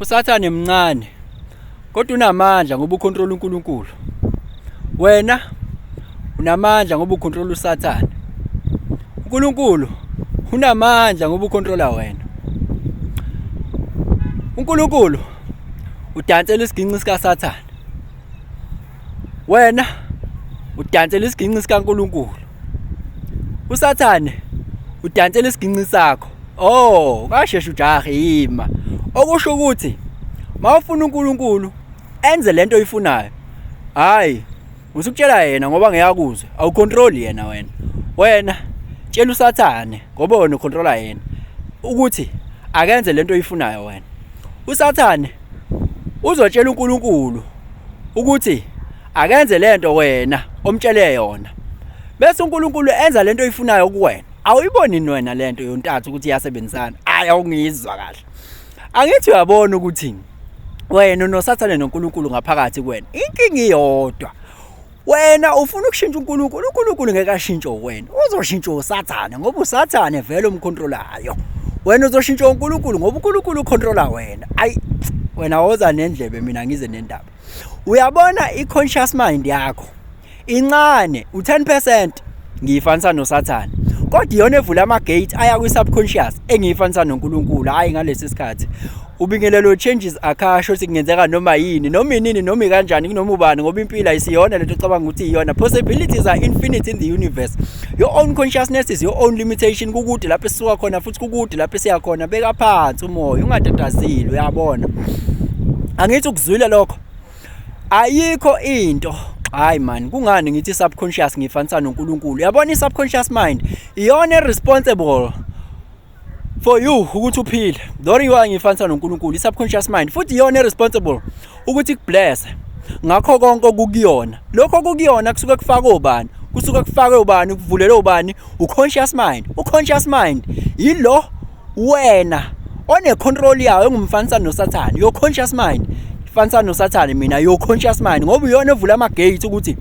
uSathane mncane kodwa unamandla ngoba ucontrol uNkulunkulu. Wena unamandla ngoba ucontrol uSathane. uNkulunkulu unamandla ngoba ucontrola wena. uNkulunkulu udansela isiginci sikaSathane. Wena udansela isiginci sikaNkulunkulu. uSathane udansela isiginci sakho. Oh, kashesha ujahe ima. Okusho ukuthi mawufuna uNkulunkulu enze lento oyifunayo. Hayi, usukutshela yena ngoba ngiyakuzwe. Awucontrol yena wena. Wena tshela uSathane ngoba wena ucontrola yena ukuthi akenze lento oyifunayo wena. uSathane uzotshela uNkulunkulu ukuthi akenze lento wena omtshele yona. Bese uNkulunkulu enza lento oyifunayo kuwena. Awuyiboni wena lento yontathu ukuthi iyasebenzisana. Awungizwa kahle. Angithi uyabona ukuthi wena noSathane noNkulunkulu ngaphakathi kuwena inkingi iyodwa. Wena ufuna ukushintsha uNkulunkulu, uNkulunkulu ngeke ashintshe wena. Uzoshintsha uSathane ngoba uSathane vele umcontrolayo. Wena uzoshintsha uNkulunkulu ngoba uNkulunkulu ucontrola wena. Ayi wena woza nendlebe mina ngize nendaba. Uyabona i-conscious mind yakho incane u10% ngiyifanisa noSathane. Kodwa iyona evula ama-gate aya kwi-subconscious engiyifanisa noNkulunkulu. Hayi ngalesi sikhathi ubingelelo changes akhasho ukuthi kungenzeka noma yini noma inini noma kanjani kunoma ubani ngoba impilo ayisiyona lento ocabanga ukuthi iyona. Possibilities are infinite in the universe. Your own consciousness is your own limitation. Kukude lapho esisuka khona futhi kukude lapho esiya khona. Beka phansi umoya ungatatazile, uyabona. Angithi ukuzwile lokho. Ayikho into. Hayi man, kungani ngithi subconscious ngifanisa noNkulunkulu. Uyabona i-subconscious mind iyona responsible for you ukuthi uphile. Don't you ngifanisa noNkulunkulu i-subconscious mind futhi iyona responsible ukuthi kubless ngakho konke okukuyona. Lokho kukuyona kusuka kufaka obani? Kusuka kufake ubani? Kuvulele ubani? U-conscious mind. U-conscious mind yilo wena one control yawo engumfanisa noSathane. Your conscious mind fanisa noSathane mina your conscious mind ngoba uyona evula ama-gate ukuthi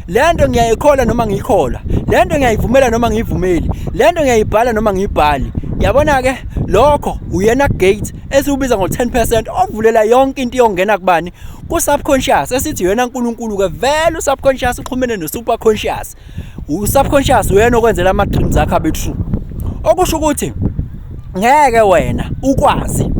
lento ngiyayikhola noma ngiyikhola, lento ngiyayivumela noma ngiyivumeli, lento ngiyayibhala noma ngiyibhali. Yabona ke lokho uyena gate esiubiza ngo10% ovulela yonke into yongena kubani ku-subconscious esithi yena uNkulunkulu ke vele u-subconscious uxhumene no-superconscious. U-subconscious uyena okwenzela ama-dreams akho abe true. Okusho ukuthi ngeke wena ukwazi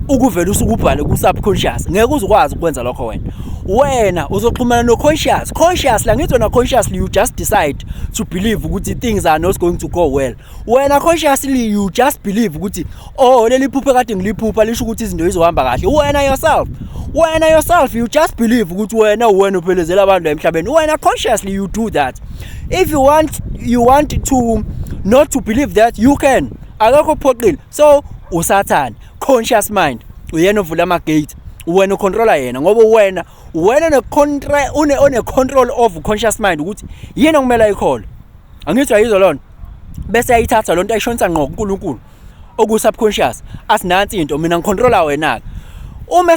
ukuvela usukubhale ku-subconscious. Ngeke uzukwazi ukwenza lokho wena. Wena uzoxhumana no-conscious. Conscious la ngithi wena consciously you just decide to believe ukuthi things are not going to go well. Wena consciously you just believe ukuthi oh leli phupho kade ngiliphupha lisho ukuthi izinto zizohamba kahle. Wena yourself you just believe ukuthi wena uphelezela abantu emhlabeni. Wena consciously you do that. If you want to not to believe that you can. Akakho phoqile. So uSathane conscious mind uyena ovula ama-gate. Wena ucontrola yena ngoba wena une control of conscious mind ukuthi yena kumele ayikhole. Angithi ayizwa lona bese ayithatha lonto ayishonisa ngqo kuNkulunkulu oku-subconscious. Asinansi into mina ngicontrola wena. Uma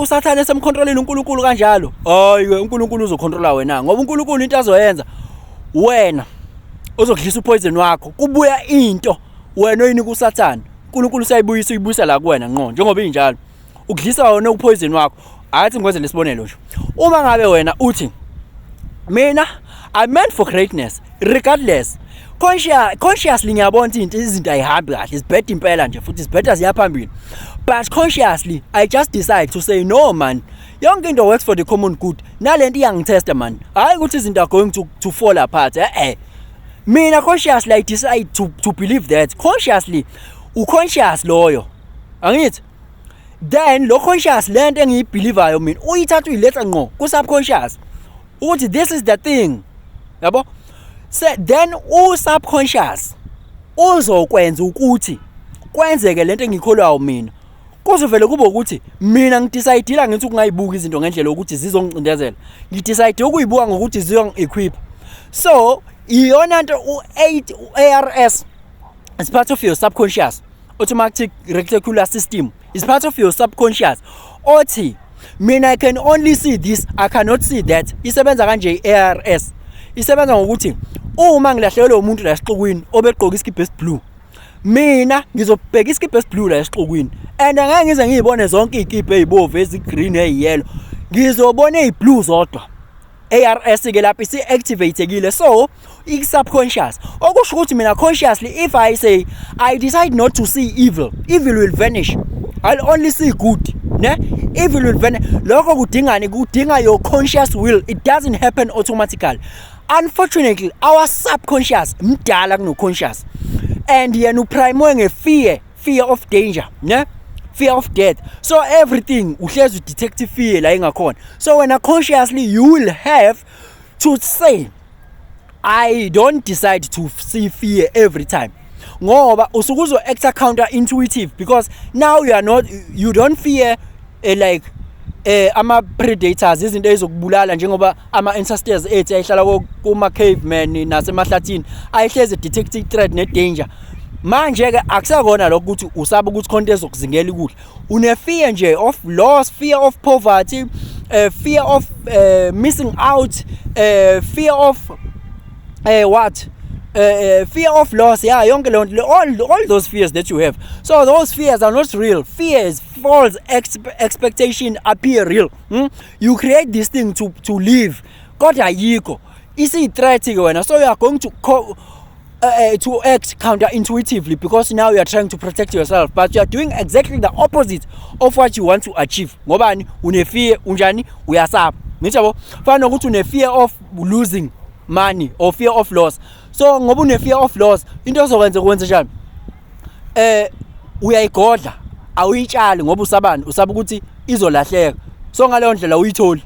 uSathane esemcontroleni uNkulunkulu kanjalo, hayi uNkulunkulu uzocontrola wena ngoba uNkulunkulu into azoyenza wena uzokudlisa upoison wakho. Kubuya into wena oyinika uSathane uNkulunkulu uyibuyisa la kuwena ngqo njengoba injalo ukudlisa wona upoison wakho. Athi ngikwenze lesibonelo nje uma ngabe wena uthi mina I meant for greatness regardless consciously ngiyabona ukuthi izinto ayihambi kahle isibhedda impela nje futhi isibhedda ziyaphambili but consciously I just decide to say no man yonke into works for the common good. Nalento iyangitesta man hayi ukuthi izinto are going to fall apart. Mina consciously I decide to believe that consciously uconscious loyo angithi then lo conscious lento engiyibelievayo mina uyithatha uyiletha ngqo ku-subconscious ukuthi this is the thing yabo. Then u-subconscious uzokwenza ukuthi kwenzeke lento engikholwayo mina. Kuzovele kube ukuthi mina ngidecide ngithi kungayibuka izinto ngendlela ukuthi zizongicindezela. Ngidecide ukuyibuka ngokuthi ziyong-equip. So iyona nto u-ARS is part of your subconscious. Automatic reticular system is part of your subconscious. Othi mina I can only see this, I cannot see that. Isebenza kanje i-ARS. Isebenza ngokuthi uma ngilahlekelwe umuntu la esiqhukweni obegqoka iskibha esiblue mina ngizobheka iskipho esiblue la esixukwini and angeke ngize ngizibone zonke izikipho ezibovu ezigreen eziyellow ngizobona eziblue zodwa. ARS ke lapha isi-activatekile, so i-subconscious okusho ukuthi mina consciously if I say I decide not to see evil will vanish. I'll only see good, ne? Evil will vanish. Lokho kudingani? Kudinga your conscious will. It doesn't happen automatically. Unfortunately, our subconscious mdala kuno conscious, and yena uprime nge fear of danger, ne? Fear of death. So everything uhlezi detective fear la ingakhona. So when consciously you will have to say I don't decide to see fear every time. Ngoba usukuzo act counter intuitive because now you don't fear ama predators izinto ezokubulala njengoba ama ancestors ethu ayihlala kuma cavemen nasemahlathini ayihleze detecting threat ne danger. Manje ke akusakona lokho ukuthi usaba ukuthi khonto ezokuzingela ikudla. Une fear nje of loss, fear of poverty, fear of missing out, fear of fear of loss. Yeah, all those fears that you have. So those fears are not real. Fears, false expectation appear real. You create this thing to live. Kodwa ayikho. Isi threat ke wena. So you are going to act counterintuitively because now you are trying to protect yourself, but you are doing exactly the opposite of what you want to achieve. Ngobani une fear unjani uyasaba. Ngitshabo fana ukuthi une fear of losing money or fear of loss. So ngoba une fear of loss into ozokwenza njani? Uyayigodla awuyitshali ngoba usaba ukuthi izolahleka. So ngaleyo ndlela uyitholi,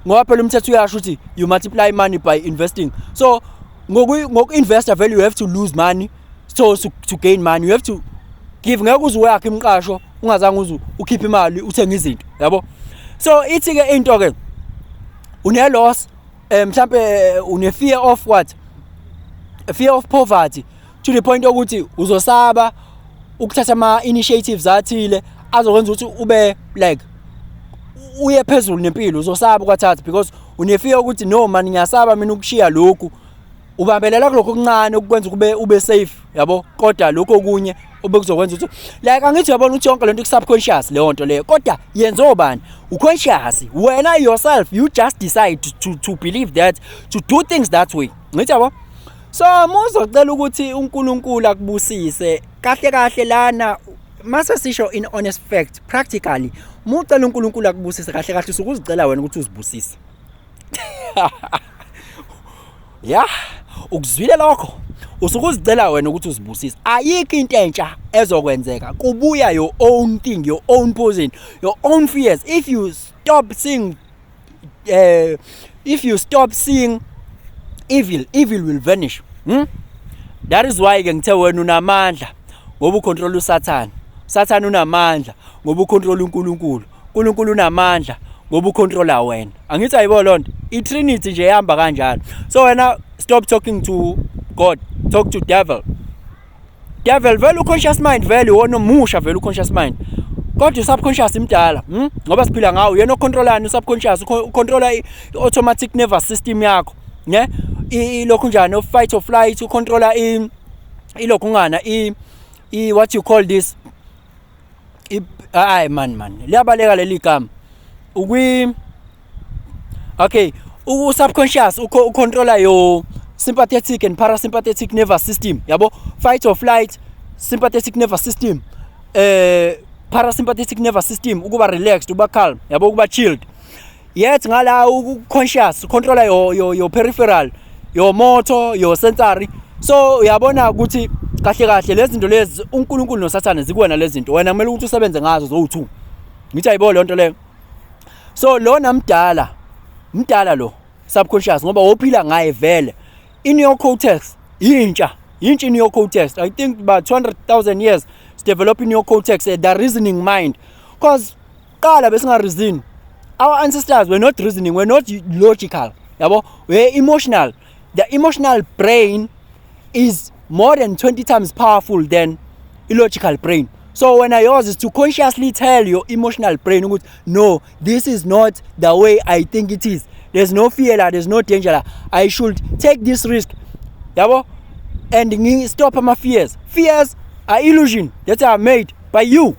ngoba phela umthetho uyasho ukuthi you multiply money by investing. So ngoku investor value you have to lose money so to gain money you have to give. Ngeke uzwakhe imqasho ungazange ukhiphe imali uthenga izinto, yabo. So ithi ke into ke une loss, mhlambe une fear of what? A fear of poverty to the point ukuthi uzosaba ukuthatha ama initiatives athile azokwenza ukuthi ube like uye phezulu nempilo. Uzosaba ukuthatha because une fear ukuthi no man ngiyasaba mina ukushiya lokhu. Ubambelela kuloko okuncane ukwenza kube ube safe, yabo. Kodwa lokho okunye obekuzokwenza ukuthi like angithi uyabona ukuthi yonke lento ku-subconscious leyo nto leyo, kodwa yenza obani? Uconscious. Wena yourself you just decide to believe that, to do things that way. Ngithi yabo. So muzocela ukuthi uNkulunkulu akubusise kahle kahle lana mase sisho in honest fact practically mucela uNkulunkulu akubusise kahle kahle usukuzicela wena ukuthi uzibusise. Yeah, ukuzwile lokho usukuzicela wena ukuthi uzibusise. Ayikho into entsha ezokwenzeka, kubuya your own thing, your own poison, your own fears. If you stop seeing evil will vanish. That is why ke ngithe wena unamandla ngoba ucontrol uSathane. Sathane unamandla ngoba ucontrol uNkulunkulu. uNkulunkulu unamandla ngoba ucontrola wena. Angithi ayibo lonto iTrinity nje ihamba kanjalo. So wena stop talking to God, talk to devil. Devil vele conscious mind vele wona musha vele conscious mind. Kodwa subconscious imdala, ngoba siphila ngawo yena ocontrolana usubconscious, ucontrola i-automatic nervous system yakho, ne? Ilokhu njani of fight or flight, ucontrola ilokhu ngana what you call this man liyabaleka leli gama okay, subconscious ucontrola your sympathetic and parasympathetic nervous system, yabo. Fight or flight, sympathetic nervous system, parasympathetic nervous system ukuba relaxed, uba calm, yabo, ukuba chilled. Yet ngala conscious controller your peripheral, your motor, your sensory. So uyabona ukuthi kahle kahle lezi zinto lezi uNkulunkulu noSathane zikuwena lezi zinto, wena kumele ukuthi usebenze ngazo zo2. Ngithi ayibo lonto leyo. So lona mdala lo subconscious ngoba wophila ngaye vele. In your cortex intsha in your cortex, I think about 200,000 years to develop in your cortex the reasoning mind, because qala besinga reason. Our ancestors were not reasoning, were not logical, yabo, we're emotional. The emotional brain is more than 20 times powerful than illogical brain. So when yours is to consciously tell your emotional brain, no, this is not the way I think it is. There's no fear, there's no danger. I should take this risk. Yabo? and stop ama fears are illusion that are made by you.